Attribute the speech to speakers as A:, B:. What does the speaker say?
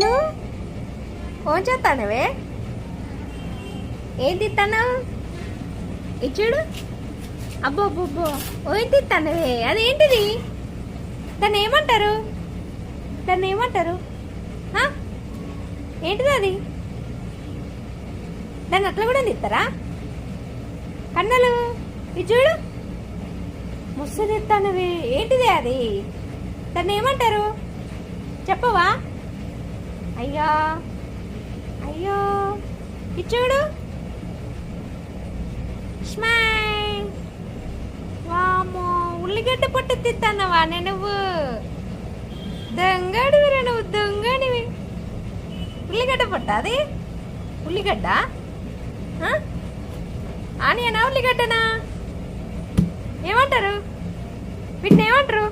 A: అసలు ఫోన్ చేస్తానవే ఏం తిన్నావు ఇచ్చుడు అబ్బో అబ్బో ఏం తిన్నావే అదేంటిది దాన్ని ఏమంటారు ఏంటిది అది దాన్ని అట్లా కూడా తిస్తారా కన్నలు ఇచ్చుడు ముస్సు తిస్తానవి ఏంటిది అది దాన్ని ఏమంటారు చెప్పవా అయ్యా అయ్యో ఇచ్చుడు స్మైల్ వామో ఉల్లిగడ్డ పొట్టు తిన్నావా నువ్వు దొంగడివిరా నువ్వు దొంగడివి ఉల్లిగడ్డ పొట్ట అది ఉల్లిగడ్డ ఆనియనా ఉల్లిగడ్డనా ఏమంటారు వీటిని ఏమంటారు